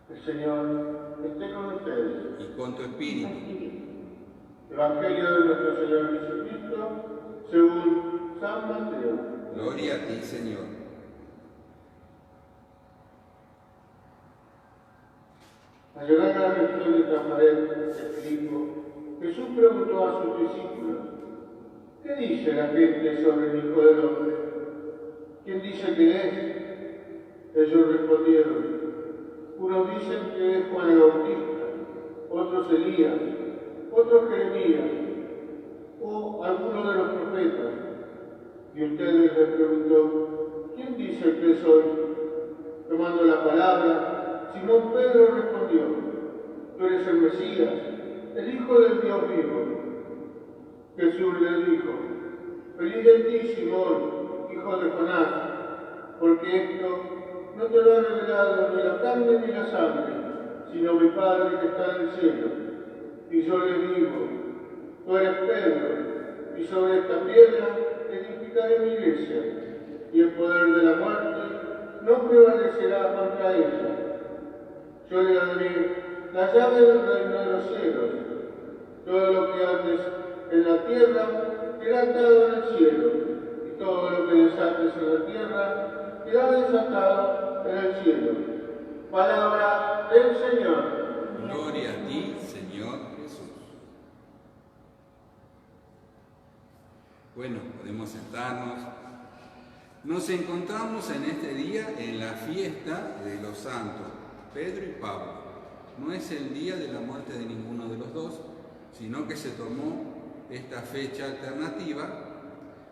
El Señor esté con ustedes. Y con tu espíritu. Evangelio de nuestro Señor Jesucristo, según San Mateo. Gloria a ti, Señor. Al llegar a la región de Nazaret, de Filipo, Jesús preguntó a sus discípulos: ¿qué dice la gente sobre el Hijo del Hombre? ¿Quién dice que es? Ellos respondieron: unos dicen que es Juan el Bautista, otros Elías, otros Jeremías, o alguno de los profetas. Y ustedes les preguntó: ¿quién dice que soy? Tomando la palabra, Simón Pedro respondió: tú eres el Mesías, el Hijo del Dios vivo. Jesús le dijo: feliz de ti, Simón, hijo de Jonás, porque esto no te lo ha revelado ni la carne ni la sangre, sino mi Padre que está en el cielo. Y yo le digo: tú eres Pedro, y sobre esta piedra edificaré mi iglesia, y el poder de la muerte no prevalecerá contra ella. Yo le daré la llave del reino de los cielos. Todo lo que ates en la tierra será atado en el cielo, y todo lo que desates en la tierra será desatado en el cielo. Palabra del Señor. Gloria a ti, Señor Jesús. Bueno, podemos sentarnos. Nos encontramos en este día en la fiesta de los santos, Pedro y Pablo. No es el día de la muerte de ninguno de los dos, sino que se tomó esta fecha alternativa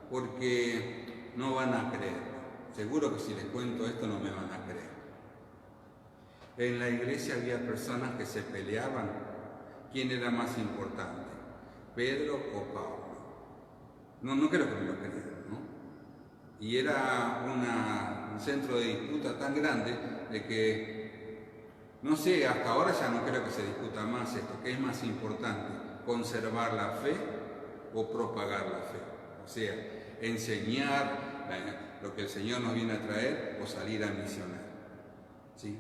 porque no van a creer. Seguro que si les cuento esto no me van a creer. En la iglesia había personas que se peleaban quién era más importante, Pedro o Pablo. No creo que me lo crean, ¿no? Y era un centro de disputa tan grande de que, no sé, hasta ahora ya no creo que se discuta más esto, que es más importante, conservar la fe o propagar la fe. O sea, enseñar lo que el Señor nos viene a traer o salir a misionar. ¿Sí?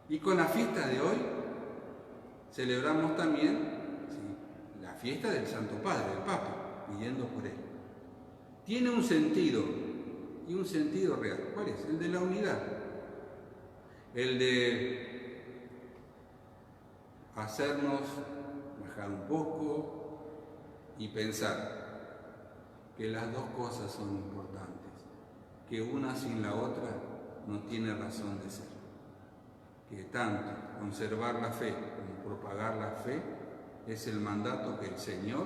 Y con la fiesta de hoy celebramos también la fiesta del Santo Padre, el Papa, pidiendo por él. Tiene un sentido, y un sentido real. ¿Cuál es? El de la unidad. El de hacernos bajar un poco y pensar que las dos cosas son importantes, que una sin la otra no tiene razón de ser. Que tanto conservar la fe como propagar la fe es el mandato que el Señor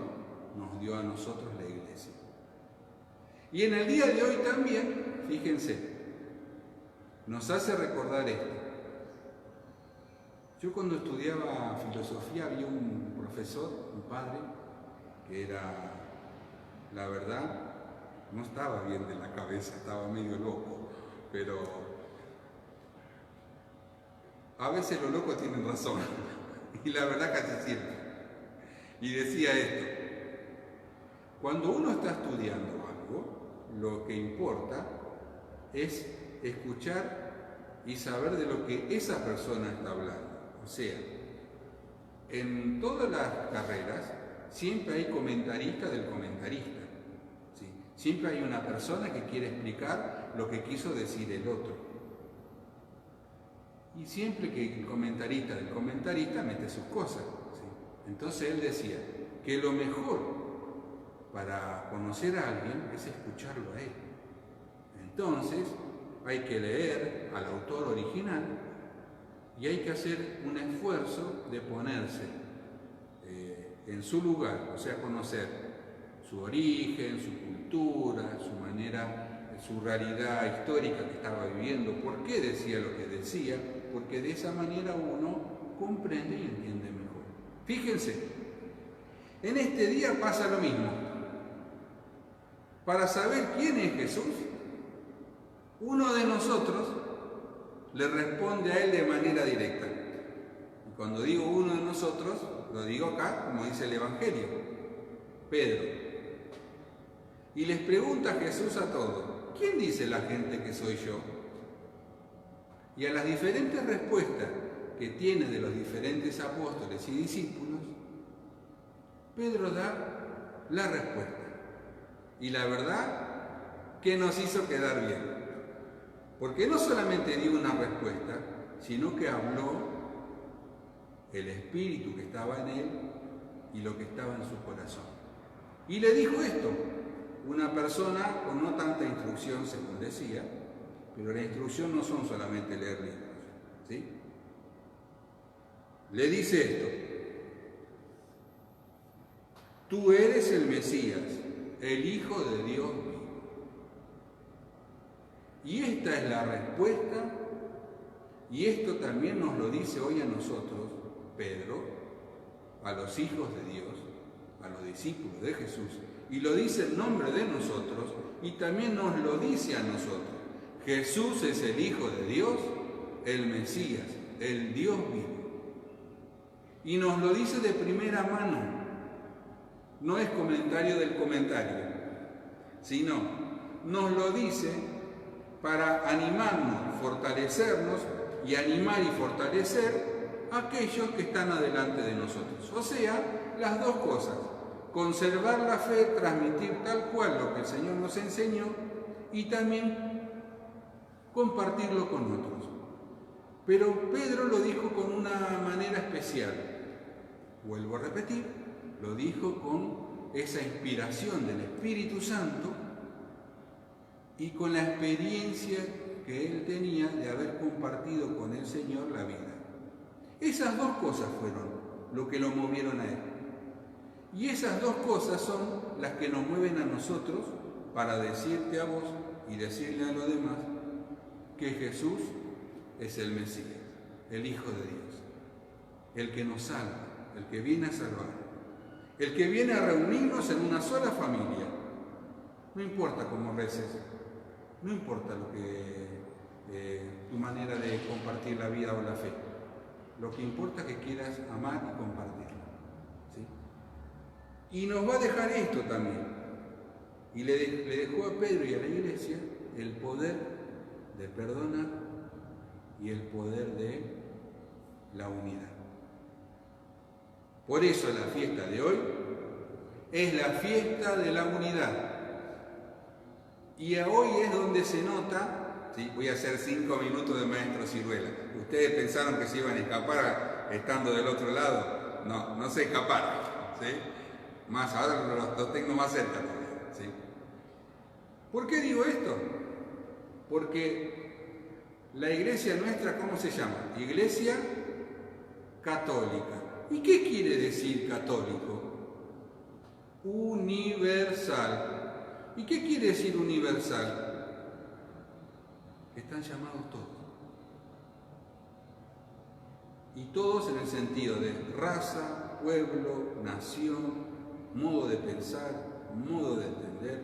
nos dio a nosotros, la Iglesia. Y en el día de hoy también, fíjense, nos hace recordar esto. Yo cuando estudiaba filosofía había un profesor, un padre, que era, la verdad, no estaba bien de la cabeza, estaba medio loco, pero a veces los locos tienen razón, y la verdad casi siempre. Y decía esto: cuando uno está estudiando algo, lo que importa es escuchar y saber de lo que esa persona está hablando. O sea, en todas las carreras siempre hay comentarista del comentarista. ¿Sí? Siempre hay una persona que quiere explicar lo que quiso decir el otro. Y siempre que el comentarista del comentarista mete sus cosas. ¿Sí? Entonces él decía que lo mejor para conocer a alguien es escucharlo a él. Entonces hay que leer al autor original y hay que hacer un esfuerzo de ponerse en su lugar, o sea, conocer su origen, su cultura, su manera, su realidad histórica que estaba viviendo, por qué decía lo que decía, porque de esa manera uno comprende y entiende mejor. Fíjense, en este día pasa lo mismo. Para saber quién es Jesús, uno de nosotros le responde a él de manera directa. Y cuando digo uno de nosotros, lo digo acá, como dice el Evangelio, Pedro. Y les pregunta Jesús a todos: ¿quién dice la gente que soy yo? Y a las diferentes respuestas que tiene de los diferentes apóstoles y discípulos, Pedro da la respuesta. Y la verdad que nos hizo quedar bien. Porque no solamente dio una respuesta, sino que habló el espíritu que estaba en él y lo que estaba en su corazón. Y le dijo esto, una persona con no tanta instrucción, según decía, pero la instrucción no son solamente leer libros, ¿sí? Le dice esto: tú eres el Mesías, el Hijo de Dios vivo. Y esta es la respuesta, y esto también nos lo dice hoy a nosotros, Pedro, a los hijos de Dios, a los discípulos de Jesús, y lo dice en nombre de nosotros, y también nos lo dice a nosotros. Jesús es el Hijo de Dios, el Mesías, el Dios vivo. Y nos lo dice de primera mano, no es comentario del comentario, sino nos lo dice para animarnos, fortalecernos y animar y fortalecer a aquellos que están adelante de nosotros. O sea, las dos cosas: conservar la fe, transmitir tal cual lo que el Señor nos enseñó y también compartirlo con otros. Pero Pedro lo dijo con una manera especial. Vuelvo a repetir, lo dijo con esa inspiración del Espíritu Santo y con la experiencia que él tenía de haber compartido con el Señor la vida. Esas dos cosas fueron lo que lo movieron a él. Y esas dos cosas son las que nos mueven a nosotros para decirte a vos y decirle a los demás que Jesús es el Mesías, el Hijo de Dios, el que nos salva, el que viene a salvar, el que viene a reunirnos en una sola familia. No importa cómo reces, no importa lo que tu manera de compartir la vida o la fe. Lo que importa es que quieras amar y compartirla, ¿sí? Y nos va a dejar esto también. Y le dejó a Pedro y a la iglesia el poder de perdonar y el poder de la unidad. Por eso la fiesta de hoy es la fiesta de la unidad. Y hoy es donde se nota, ¿sí? Voy a hacer 5 minutos de maestro Ciruela. Ustedes pensaron que se iban a escapar estando del otro lado. No, no se escaparon, ¿sí? Más ahora los tengo más cerca todavía, ¿sí? ¿Por qué digo esto? Porque la iglesia nuestra, ¿cómo se llama? Iglesia católica. ¿Y qué quiere decir católico? Universal. ¿Y qué quiere decir universal? Están llamados todos. Y todos en el sentido de raza, pueblo, nación, modo de pensar, modo de entender.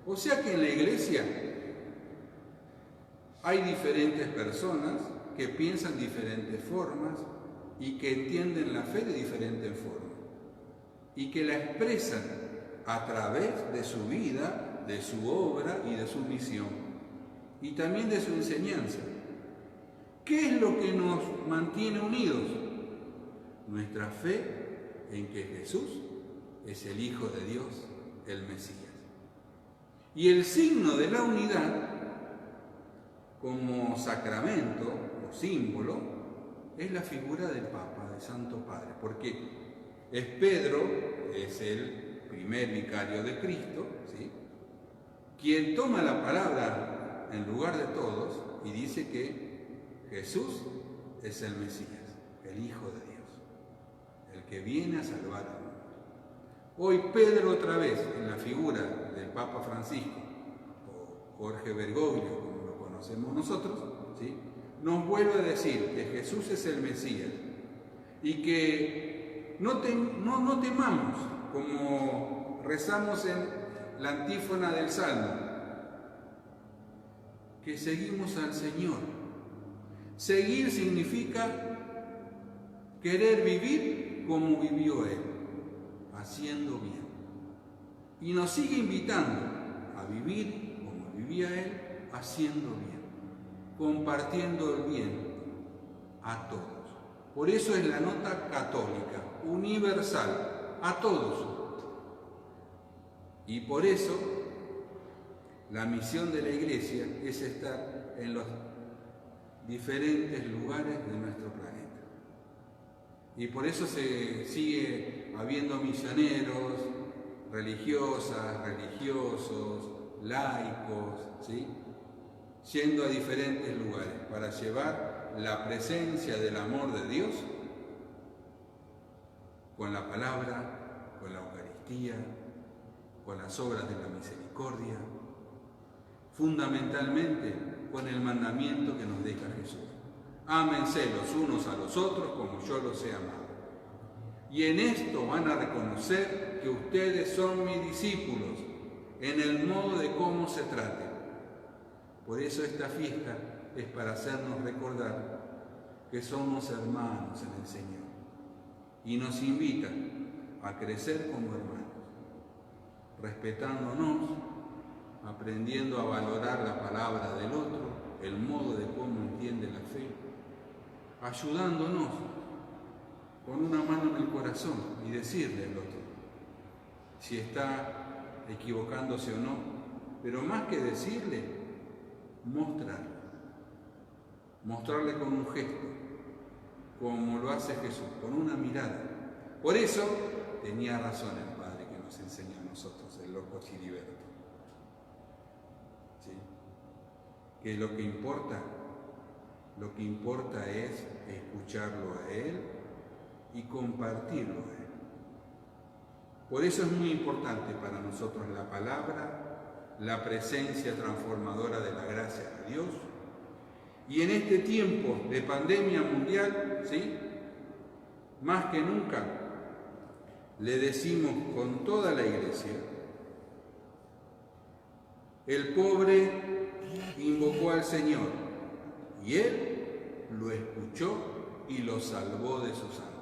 O sea que en la iglesia hay diferentes personas que piensan diferentes formas y que entienden la fe de diferentes formas y que la expresan a través de su vida, de su obra y de su misión y también de su enseñanza. ¿Qué es lo que nos mantiene unidos? Nuestra fe en que Jesús es el Hijo de Dios, el Mesías. Y el signo de la unidad, como sacramento o símbolo, es la figura del Papa, del Santo Padre, porque es Pedro, es el primer vicario de Cristo, ¿sí?, quien toma la palabra en lugar de todos y dice que Jesús es el Mesías, el Hijo de Dios, el que viene a salvar al mundo. Hoy Pedro otra vez, en la figura del Papa Francisco, o Jorge Bergoglio, como lo conocemos nosotros, ¿sí?, nos vuelve a decir que Jesús es el Mesías y que no temamos, como rezamos en la antífona del Salmo, que seguimos al Señor. Seguir significa querer vivir como vivió Él, haciendo bien. Y nos sigue invitando a vivir como vivía Él, haciendo bien. compartiendo el bien a todos. Por eso es la nota católica, universal, a todos. Y por eso la misión de la Iglesia es estar en los diferentes lugares de nuestro planeta. Y por eso se sigue habiendo misioneros, religiosas, religiosos, laicos, ¿sí? Yendo a diferentes lugares para llevar la presencia del amor de Dios con la palabra, con la Eucaristía, con las obras de la misericordia, fundamentalmente con el mandamiento que nos deja Jesús. Ámense los unos a los otros como yo los he amado. Y en esto van a reconocer que ustedes son mis discípulos, en el modo de cómo se traten. Por eso esta fiesta es para hacernos recordar que somos hermanos en el Señor. Y nos invita a crecer como hermanos, respetándonos, aprendiendo a valorar la palabra del otro, el modo de cómo entiende la fe, ayudándonos con una mano en el corazón y decirle al otro si está equivocándose o no, pero más que decirle, mostrarle con un gesto, como lo hace Jesús, con una mirada. Por eso tenía razón el Padre que nos enseña a nosotros, el Logos y Liberto. ¿Sí? Que lo que importa es escucharlo a Él y compartirlo a Él. Por eso es muy importante para nosotros la palabra, la presencia transformadora de la gracia de Dios. Y en este tiempo de pandemia mundial, ¿sí?, más que nunca, le decimos con toda la Iglesia: el pobre invocó al Señor y Él lo escuchó y lo salvó de sus ángulos.